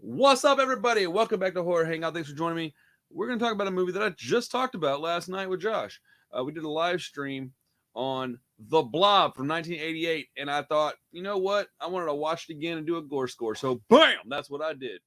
What's up, everybody? Welcome back to Horror Hangout. Thanks for joining me. We're going to talk about a movie that I just talked about last night with Josh. We did a live stream on The Blob from 1988, and I thought, you know what? I wanted to watch it again and do a Gore Score. So, bam! That's what I did.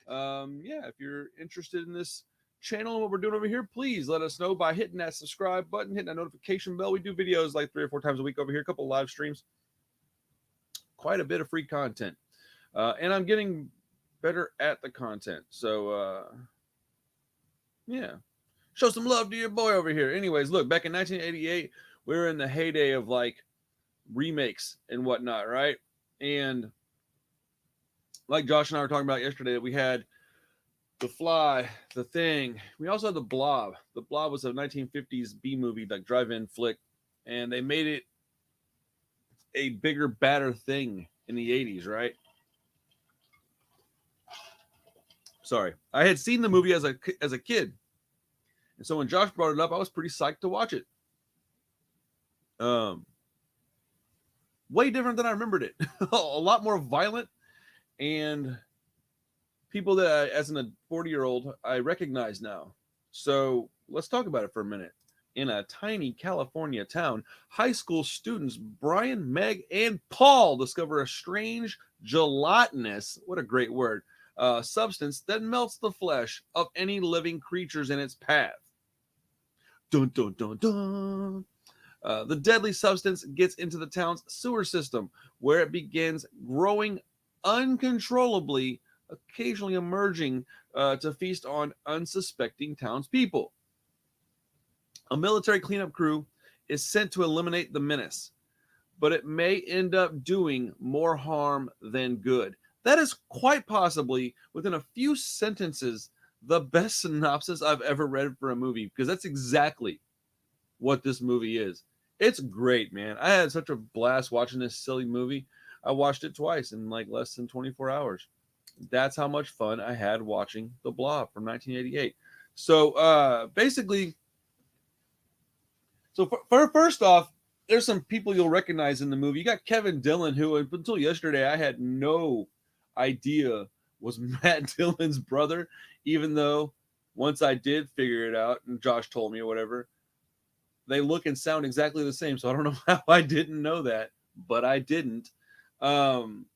If you're interested in this channel and what we're doing over here, please let us know by hitting that subscribe button, hitting that notification bell. We do videos like 3 or 4 times a week over here, a couple live streams, quite a bit of free content. And I'm getting better at the content. So, show some love to your boy over here. Anyways, look, back in 1988, we were in the heyday of like remakes and whatnot, right? And like Josh and I were talking about yesterday, we had The Fly, The Thing. We also had The Blob. The Blob was a 1950s B movie, like drive-in flick, and they made it a bigger, badder thing in the 80s, right? Sorry. I had seen the movie as a kid. And so when Josh brought it up, I was pretty psyched to watch it. Way different than I remembered it. A lot more violent, and people that, as a 40-year-old, I recognize now. So let's talk about it for a minute. In a tiny California town, high school students Brian, Meg, and Paul discover a strange, gelatinous, what a great word, substance that melts the flesh of any living creatures in its path. Dun, dun, dun, dun. The deadly substance gets into the town's sewer system, where it begins growing uncontrollably, occasionally emerging to feast on unsuspecting townspeople. A military cleanup crew is sent to eliminate the menace, but it may end up doing more harm than good. That is quite possibly, within a few sentences, the best synopsis I've ever read for a movie, because that's exactly what this movie is. It's great, man. I had such a blast watching this silly movie. I watched it twice in like less than 24 hours. That's how much fun I had watching The Blob from 1988. So first off, there's some people you'll recognize in the movie. You got Kevin Dillon, who until yesterday I had no idea was Matt Dillon's brother, even though once I did figure it out and Josh told me or whatever, they look and sound exactly the same. So I don't know how I didn't know that, but I didn't. And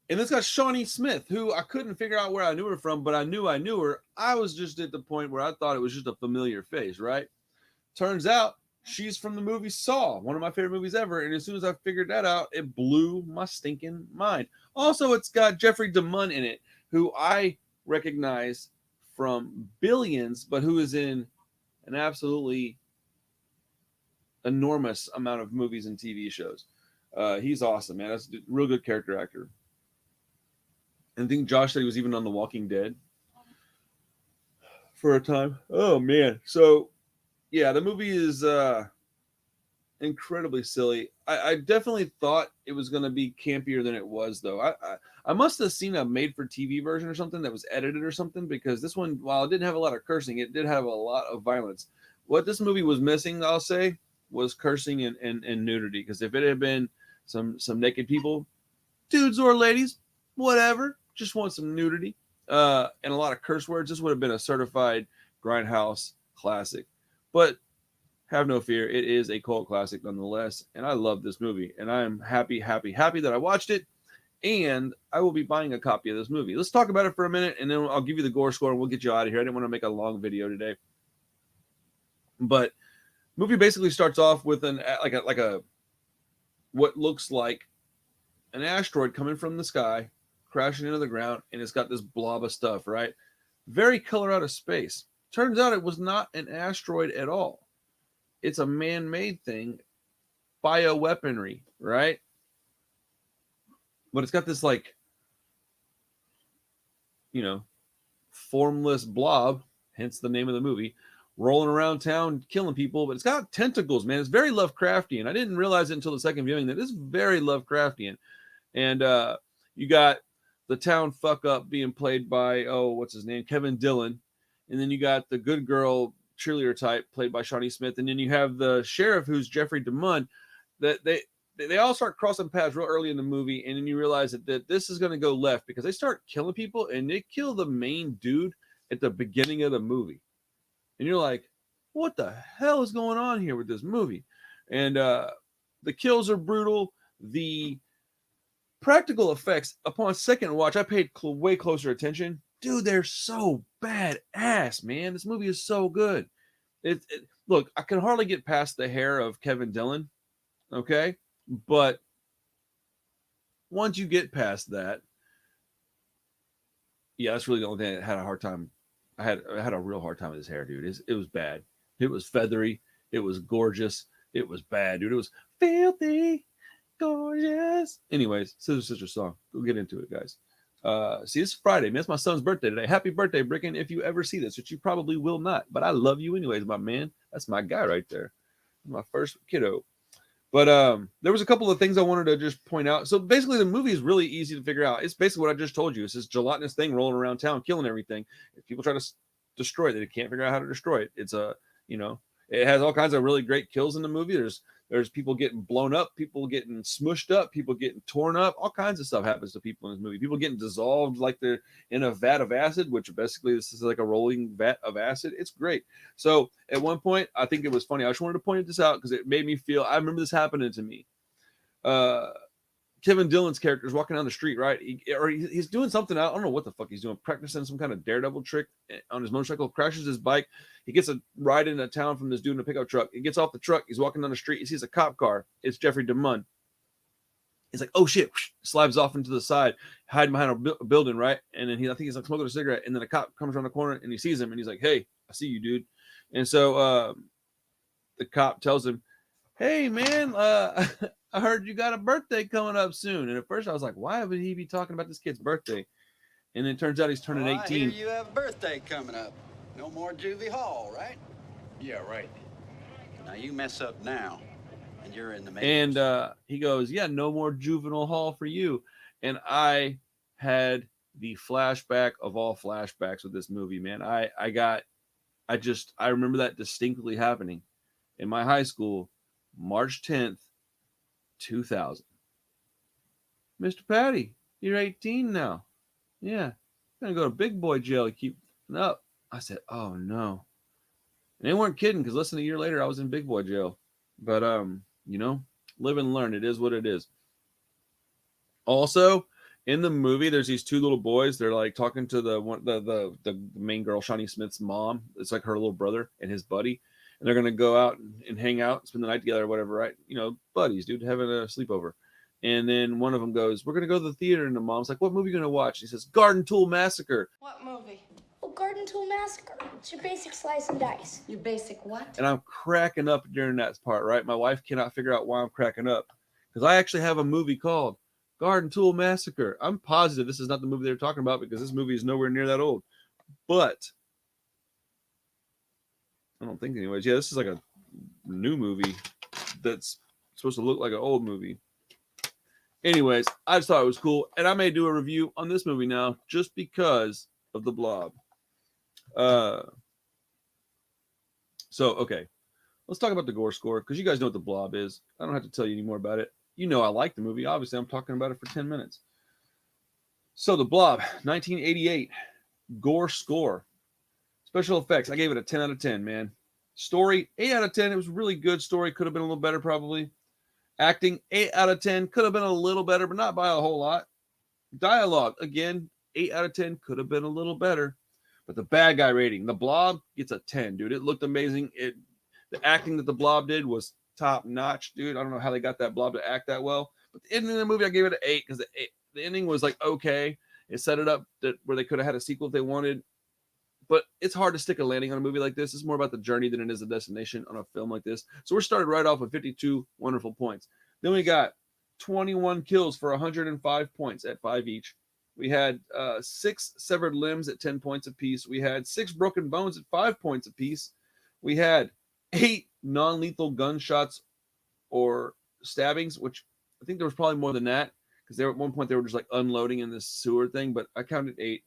this got Shawnee Smith, who I couldn't figure out where I knew her from, but I knew her. I was just at the point where I thought it was just a familiar face, right? Turns out she's from the movie Saw, one of my favorite movies ever. And as soon as I figured that out, it blew my stinking mind. Also, it's got Jeffrey DeMunn in it, who I recognize from Billions, but who is in an absolutely enormous amount of movies and TV shows. He's awesome, man. That's a real good character actor. And I think Josh said he was even on The Walking Dead for a time. Oh, man. So, yeah, the movie is incredibly silly. I definitely thought it was going to be campier than it was, though. I must have seen a made-for-TV version or something that was edited or something, because this one, while it didn't have a lot of cursing, it did have a lot of violence. What this movie was missing, I'll say, was cursing and nudity, because if it had been some naked people, dudes or ladies, whatever, just want some nudity and a lot of curse words, this would have been a certified Grindhouse classic. But have no fear, it is a cult classic nonetheless, and I love this movie, and I am happy that I watched it, and I will be buying a copy of this movie. Let's talk about it for a minute, and then I'll give you the Gore Score, and we'll get you out of here. I didn't want to make a long video today, but movie basically starts off with what looks like an asteroid coming from the sky, crashing into the ground, and it's got this blob of stuff, right? Very color out of space. Turns out it was not an asteroid at all. It's a man-made thing, bioweaponry, right? But it's got this, formless blob, hence the name of the movie, rolling around town, killing people, but it's got tentacles, man. It's very Lovecraftian. I didn't realize it until the second viewing that it's very Lovecraftian. And you got the town fuck up being played by, what's his name? Kevin Dillon. And then you got the good girl cheerleader type played by Shawnee Smith. And then you have the sheriff, who's Jeffrey DeMunn. That they all start crossing paths real early in the movie, and then you realize that this is going to go left because they start killing people, and they kill the main dude at the beginning of the movie. And you're like, what the hell is going on here with this movie? And the kills are brutal. The practical effects, upon second watch, I paid way closer attention. Dude, they're so badass, man. This movie is so good. Look, I can hardly get past the hair of Kevin Dillon, okay? But once you get past that, yeah, that's really the only thing I had a hard time. I had a real hard time with his hair, dude. It was bad. It was feathery. It was gorgeous. It was bad, dude. It was filthy, gorgeous. Anyways, Sister song. Go get into it, guys. See, it's Friday, man. It's my son's birthday today. Happy birthday, Bricken, if you ever see this, which you probably will not. But I love you anyways, my man. That's my guy right there. My first kiddo. But there was a couple of things I wanted to just point out. So basically, the movie is really easy to figure out. It's basically what I just told you. It's this gelatinous thing rolling around town, killing everything. If people try to destroy it, they can't figure out how to destroy it. It's it has all kinds of really great kills in the movie. There's people getting blown up, people getting smushed up, people getting torn up. All kinds of stuff happens to people in this movie. People getting dissolved like they're in a vat of acid, which basically this is like a rolling vat of acid. It's great. So at one point, I think it was funny. I just wanted to point this out because it made me feel, I remember this happening to me. Kevin Dillon's character is walking down the street, right? He's doing something. I don't know what the fuck he's doing, practicing some kind of daredevil trick on his motorcycle, crashes his bike. He gets a ride into town from this dude in a pickup truck. He gets off the truck. He's walking down the street. He sees a cop car. It's Jeffrey DeMunn. He's like, oh shit, slides off into the side, hiding behind a building, right? And then I think he's like smoking a cigarette. And then a cop comes around the corner and he sees him and he's like, hey, I see you, dude. And so the cop tells him, hey, man, I heard you got a birthday coming up soon. And at first I was like, why would he be talking about this kid's birthday? And it turns out he's turning 18. I hear you have a birthday coming up. No more juvie hall, right? Yeah, right. Now you mess up now, and you're in the matrix. And he goes, yeah, no more juvenile hall for you. And I had the flashback of all flashbacks with this movie, man. I remember that distinctly happening in my high school, March 10th, 2000. Mr. Patty, you're 18 now. Yeah, gonna go to big boy jail. You keep up. I said, oh no. And they weren't kidding, because less than a year later I was in big boy jail. But live and learn. It is what it is. Also, in the movie, there's these two little boys. They're like talking to the main girl, Shawnee Smith's mom. It's like her little brother and his buddy. And they're gonna go out and hang out, spend the night together or whatever, right? Buddies, dude, having a sleepover. And then one of them goes, we're going to go to the theater. And the mom's like, what movie are you going to watch? He says, Garden Tool Massacre. What movie? Oh, Garden Tool Massacre. It's your basic slice and dice. Your basic what? And I'm cracking up during that part, right? My wife cannot figure out why I'm cracking up. Because I actually have a movie called Garden Tool Massacre. I'm positive this is not the movie they're talking about, because this movie is nowhere near that old. But I don't think anyways. Yeah, this is like a new movie that's supposed to look like an old movie. Anyways, I just thought it was cool, and I may do a review on this movie now just because of the blob. Okay, let's talk about the Gore Score, because you guys know what the blob is. I don't have to tell you any more about it. You know I like the movie. Obviously, I'm talking about it for 10 minutes. So the blob, 1988, Gore Score. Special effects, I gave it a 10 out of 10, man. Story, 8 out of 10. It was a really good story. Could have been a little better, probably. Acting, 8 out of 10. Could have been a little better, but not by a whole lot. Dialogue, again, 8 out of 10. Could have been a little better. But the bad guy rating, the blob gets a 10, dude. It looked amazing. The acting that the blob did was top notch, dude. I don't know how they got that blob to act that well. But the ending of the movie, I gave it an 8, because the ending was like okay. It set it up where they could have had a sequel if they wanted. But it's hard to stick a landing on a movie like this. It's more about the journey than it is the destination on a film like this. So we're started right off with 52 wonderful points. Then we got 21 kills for 105 points at 5 each. We had 6 severed limbs at 10 points apiece. We had 6 broken bones at 5 points apiece. We had 8 non-lethal gunshots or stabbings, which I think there was probably more than that, because at one point they were just like unloading in this sewer thing, but I counted 8.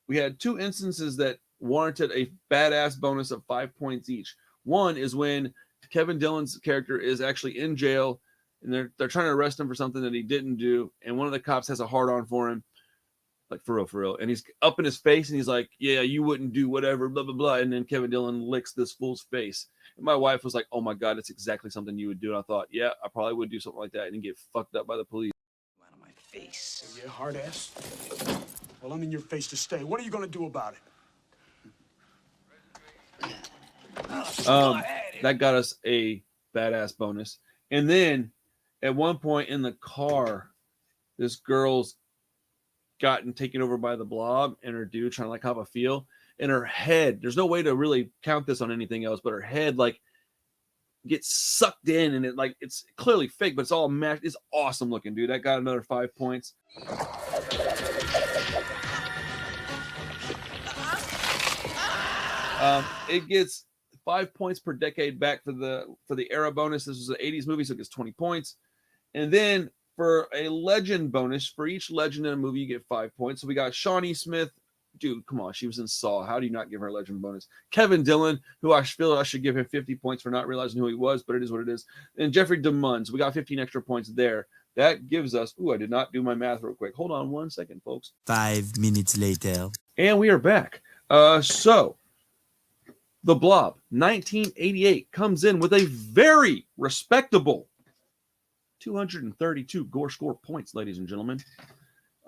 We had 2 instances that warranted a badass bonus of 5 points each. One is when Kevin Dillon's character is actually in jail, and they're trying to arrest him for something that he didn't do. And one of the cops has a hard on for him, like for real. And he's up in his face, and he's like, "Yeah, you wouldn't do whatever, blah blah blah." And then Kevin Dillon licks this fool's face. And my wife was like, "Oh my god, it's exactly something you would do." And I thought, yeah, I probably would do something like that and get fucked up by the police. Out of my face. Yeah, hard ass. Well, I'm in your face to stay. What are you gonna do about it? That got us a badass bonus. And then at one point in the car, this girl's gotten taken over by the blob, and her dude trying to like have a feel. And her head, there's no way to really count this on anything else, but her head like gets sucked in, and it like it's clearly fake, but it's all mashed. It's awesome looking, dude. That got another 5 points. It gets 5 points per decade back for the era bonus. This was an 80s movie, so it gets 20 points. And then for a legend bonus, for each legend in a movie, you get 5 points. So we got Shawnee Smith. Dude, come on. She was in Saw. How do you not give her a legend bonus? Kevin Dillon, who I feel I should give him 50 points for not realizing who he was, but it is what it is. And Jeffrey DeMunn. We got 15 extra points there. That gives us, I did not do my math real quick. Hold on 1 second, folks. 5 minutes later. And we are back. So the Blob, 1988, comes in with a very respectable 232 Gore Score points, ladies and gentlemen.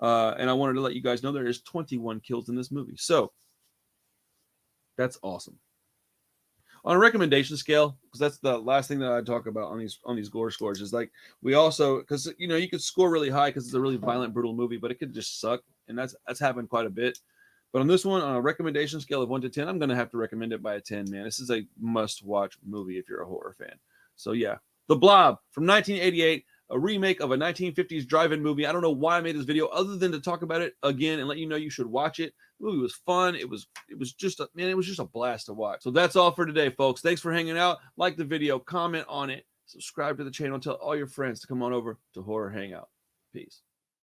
And I wanted to let you guys know there is 21 kills in this movie. So that's awesome. On a recommendation scale, because that's the last thing that I talk about on these Gore scores, is like we also, because you know you could score really high because it's a really violent, brutal movie, but it could just suck, and that's happened quite a bit. But on this one, on a recommendation scale of 1 to 10, I'm gonna have to recommend it by a 10. Man, this is a must-watch movie if you're a horror fan. So yeah, The Blob from 1988. A remake of a 1950s drive-in movie. I don't know why I made this video other than to talk about it again and let you know you should watch it. The movie was fun. It was just a blast to watch. So that's all for today, folks. Thanks for hanging out. Like the video, comment on it, subscribe to the channel, tell all your friends to come on over to Horror Hangout. Peace.